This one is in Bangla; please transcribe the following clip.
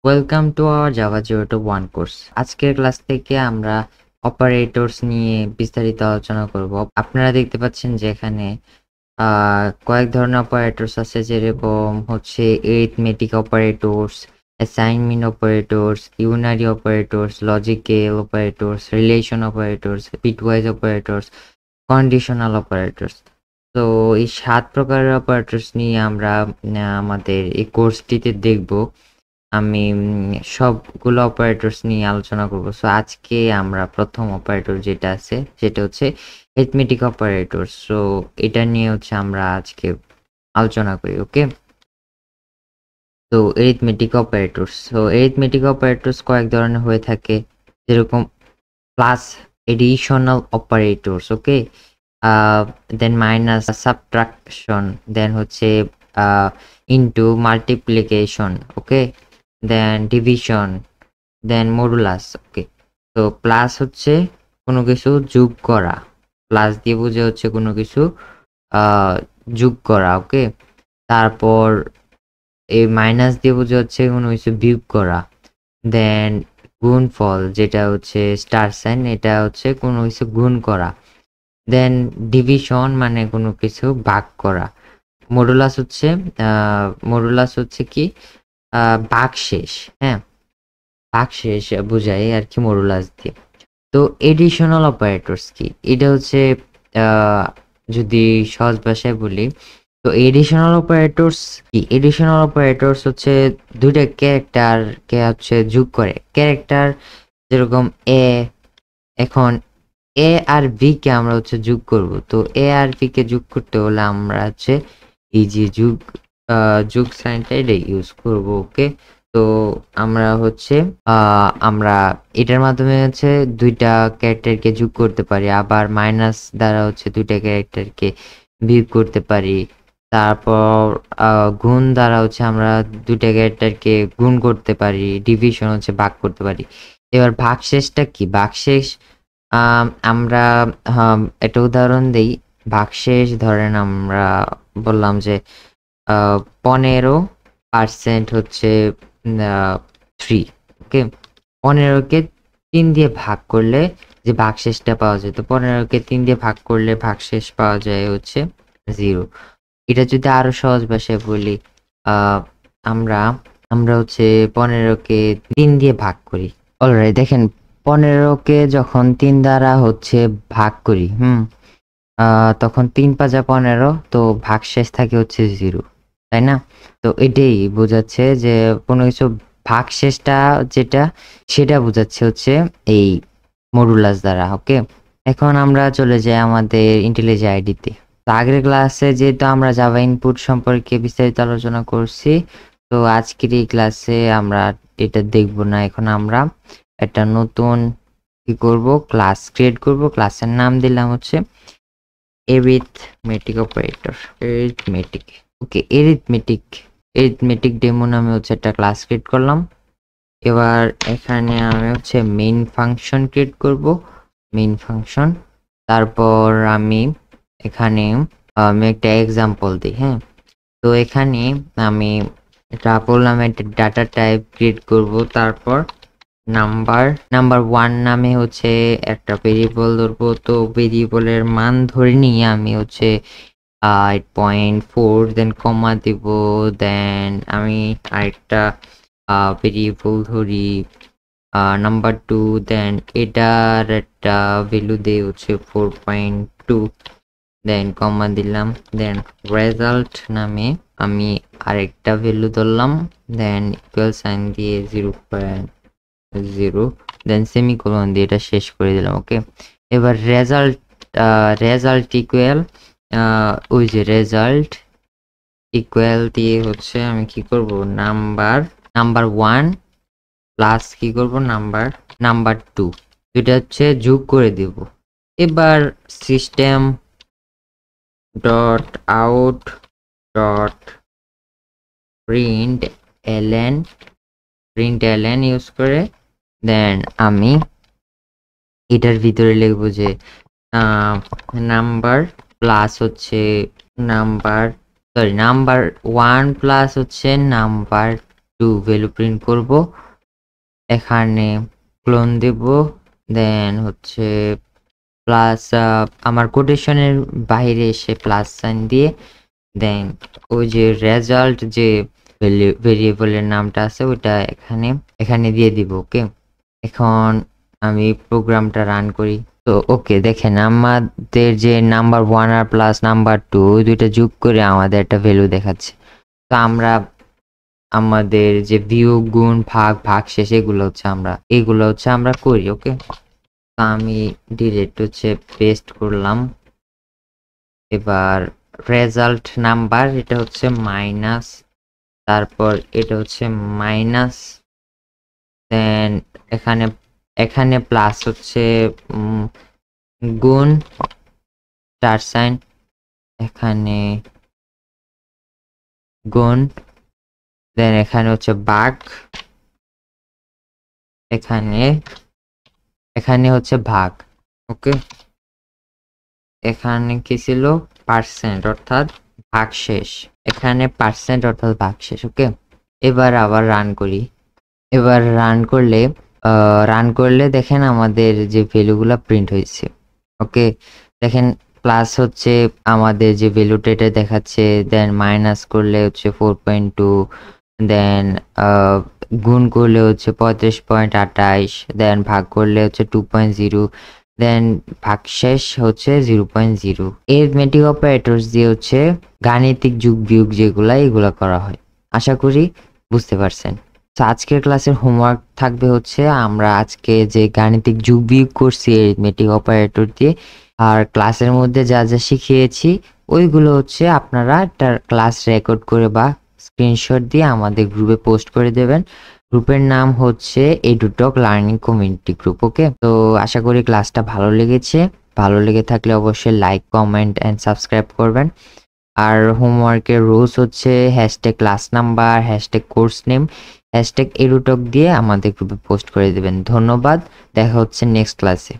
Welcome to our Java 0 to 1 course. আজকের ক্লাস থেকে আমরা অপারেটরস নিয়ে বিস্তারিত আলোচনা করব। আপনারা দেখতে পাচ্ছেন যে এখানে কয়েক ধরনের অপারেটরস আছে, যেরকম হচ্ছে arithmetic operators, assignment operators, unary operators, logical operators, relation operators, bitwise operators, conditional operators. তো এই 7 প্রকারের অপারেটরস নিয়ে আমরা আমাদের এই কোর্সটিতে দেখব। আমি সবগুলো অপারেটরস নিয়ে আলোচনা করব। সো আজকে আমরা প্রথম অপারেটর যেটা আছে সেটা হচ্ছে অ্যারিথমেটিক অপারেটর। সো এটা নিয়ে হচ্ছে আমরা আজকে আলোচনা করি। ওকে, তো অ্যারিথমেটিক অপারেটরস কয়েক ধরনের হয়ে থাকে, যেরকম প্লাস এডিশনাল অপারেটরস, ওকে, দেন মাইনাস সাবট্রাকশন, দেন হচ্ছে ইনটু মাল্টিপ্লিকেশন, ওকে, দেন ডিভিশন, দেন মডুলাস। ওকে, তো প্লাস হচ্ছে কোনো কিছু যোগ করা, প্লাস দিয়ে বুঝে হচ্ছে কোনো কিছু যোগ করা। ওকে, তারপর এই মাইনাস দিয়ে বুঝে হচ্ছে কোনো কিছু বিয়োগ করা। দেন গুণফল, যেটা হচ্ছে স্টার সাইন, এটা হচ্ছে কোনো কিছু গুণ করা। দেন ডিভিশন মানে কোনো কিছু ভাগ করা। মডুলাস হচ্ছে কি ভাগশেষ। হ্যাঁ, ভাগশেষ বোঝায় আর কি মডুলাস দিয়ে। তো এডিশনাল অপারেটরস কি, এটা হচ্ছে যদি সহজ ভাষায় বলি, তো এডিশনাল অপারেটরস হচ্ছে দুইটা ক্যারেক্টারকে হচ্ছে যোগ করে। ক্যারেক্টার যেরকম এ, এখন এ আর বি কে আমরা হচ্ছে যোগ করব। তো এ আর বি কে যোগ করতে হলে আমরা হচ্ছে এই যে যোগ সাইনটা এটা ইউজ করব। ওকে, তো আমরা এটার মাধ্যমে হচ্ছে দুইটা ক্যারেক্টারকে যোগ করতে পারি, আবার মাইনাস দ্বারা হচ্ছে দুইটা ক্যারেক্টারকে বিয়োগ করতে পারি। তারপর গুণ দ্বারা হচ্ছে আমরা দুইটা ক্যারেক্টারকে গুণ করতে পারি, ডিভিশন হচ্ছে ভাগ করতে পারি। এবার ভাগশেষটা কি? ভাগশেষ আমরা একটা উদাহরণ দেই। ভাগশেষ ধরেন আমরা বললাম যে 15% হচ্ছে 3। ওকে, 15কে 3 দিয়ে ভাগ করলে যে ভাগশেষটা পাওয়া যায়, তো 15কে 3 দিয়ে ভাগ করলে ভাগশেষ পাওয়া যায় হচ্ছে 0। এটা যদি আরো সহজ ভাষায় বলি, আমরা আমরা হচ্ছে 15কে 3 দিয়ে ভাগ করি। অলরাইট, দেখেন 15কে যখন 3 দ্বারা হচ্ছে ভাগ করি, তখন 3 পাঁচা 15, তো ভাগশেষ থাকে হচ্ছে 0, তাই না? তো এটাই বোঝাচ্ছে যে কোনো কিছু ভাগশেষটা যেটা, সেটা বোঝাচ্ছে হচ্ছে এই মডুলাস দ্বারা। ওকে, এখন আমরা চলে যাই আমাদের ইন্টেলিজে আইডিতে। তো আগের ক্লাসে যেহেতু আমরা জাভা ইনপুট সম্পর্কে বিস্তারিত আলোচনা করছি, তো আজকের এই ক্লাসে আমরা এটা দেখব না। এখন আমরা একটা নতুন কি করব, ক্লাস ক্রিয়েট করব। ক্লাসের নাম দিলাম হচ্ছে এরিথমেটিক অপারেটর, এরিথমেটিক। ওকে, এরিথমেটিক ডেমো নামে হচ্ছে একটা ক্লাস ক্রিয়েট করলাম। এবার এখানে আমি হচ্ছে মেইন ফাংশন ক্রিয়েট করব, মেইন ফাংশন। তারপর আমি এখানে একটা এক্সাম্পল দিই। হ্যাঁ, তো এখানে আমি এটা বললাম একটা ডাটা টাইপ ক্রিয়েট করব। তারপর নাম্বার 1 নামে হচ্ছে একটা ভেরিয়েবল ধরবো। তো ভেরিয়েবলের মান ধরে নিয়ে আমি হচ্ছে 8.4, দেন কমা দিব। দেন আমি আরেকটা ভেরিয়েবল ধরি নাম্বার 2, দেন এটার একটা ভ্যালু দিয়ে হচ্ছে 4.2, দেন কমা দিলাম। দেন রেজাল্ট নামে আমি আরেকটা ভ্যালু ধরলাম, দেন ইকুয়াল সাইন দিয়ে 0.0, দেন সেমিকোলন দিয়ে এটা শেষ করে দিলাম। ওকে, এবার রেজাল্ট ইকুয়াল ওই যে রেজাল্ট ইকুয়াল দিয়ে হচ্ছে আমি কি করব, নাম্বার 1 প্লাস কি করব নাম্বার 2, এটা হচ্ছে যোগ করে দেব। এবার system dot out dot print ln use করে দেন আমি এটার ভিতরে লিখবো যে নাম্বার প্লাস হচ্ছে নাম্বার 1 প্লাস হচ্ছে নাম্বার টু ভ্যালু প্রিন্ট করব, এখানে ক্লোন দেব, দেন হচ্ছে প্লাস আমার কোটেশনের বাইরে এসে প্লাস সাইন দিয়ে দেন ওই যে রেজাল্ট যে ভেরিয়েবলের নামটা আছে ওইটা এখানে দিয়ে দিব। ওকে, এখন আমি প্রোগ্রামটা রান করি। তো ওকে, দেখেন আমাদের যে নাম্বার 1 আর প্লাস নাম্বার 2 দুইটা যোগ করে আমাদের একটা ভ্যালু দেখাচ্ছে। তো আমরা আমাদের যে বিয়োগ গুণ ভাগ ভাগশেষ এগুলো হচ্ছে আমরা করি। ওকে, তো আমি ডিরেক্ট হচ্ছে পেস্ট করলাম। এবার রেজাল্ট নাম্বার এটা হচ্ছে মাইনাস, তারপর এটা হচ্ছে মাইনাস, দেন এখানে প্লাস হচ্ছে গুণ চার সাইন, এখানে গুণ, দেন এখানে হচ্ছে ভাগ, এখানে হচ্ছে ভাগ। ওকে, এখানে কি ছিল পার্সেন্ট অর্থাৎ ভাগশেষ, এখানে পার্সেন্ট অর্থাৎ ভাগশেষ। ওকে, এবার আবার রান করি। এবার রান করলে দেখেন আমাদের যে ভ্যালুগুলো প্রিন্ট হয়েছে। ওকে, দেখেন প্লাস হচ্ছে আমাদের যে ভ্যালুটা এটা দেখাচ্ছে, দেন মাইনাস করলে হচ্ছে 4.2, দেন গুণ করলে হচ্ছে 35.28, দেন ভাগ করলে হচ্ছে 2.0, দেন ভাগশেষ হচ্ছে 0.0। এরিথমেটিক অপারেটরস দিয়ে হচ্ছে গাণিতিক যোগ বিয়োগ এগুলা করা হয়। আশা করি বুঝতে পারছেন। তো আজকের ক্লাসের হোমওয়ার্ক থাকবে হচ্ছে আমরা আজকে যে গাণিতিক যোগ বিয়োগ করছি এরিথমেটিক অপারেটর দিয়ে, আর ক্লাসের মধ্যে যা যা শিখিয়েছি ওইগুলো হচ্ছে আপনারা একটা ক্লাস রেকর্ড করে বা স্ক্রিনশট দিয়ে আমাদের গ্রুপে পোস্ট করে দেবেন। গ্রুপের নাম হচ্ছে EduTock লার্নিং কমিউনিটি গ্রুপ। ওকে, তো আশা করি ক্লাসটা ভালো লেগেছে। ভালো লেগে থাকলে অবশ্যই লাইক, কমেন্ট এন্ড সাবস্ক্রাইব করবেন। আর হোমওয়ার্কের রুলস হচ্ছে #class number, #course name, #EduTock দিয়ে আমাদের গ্রুপে পোস্ট করে দেবেন। ধন্যবাদ, দেখা হচ্ছে নেক্সট ক্লাসে।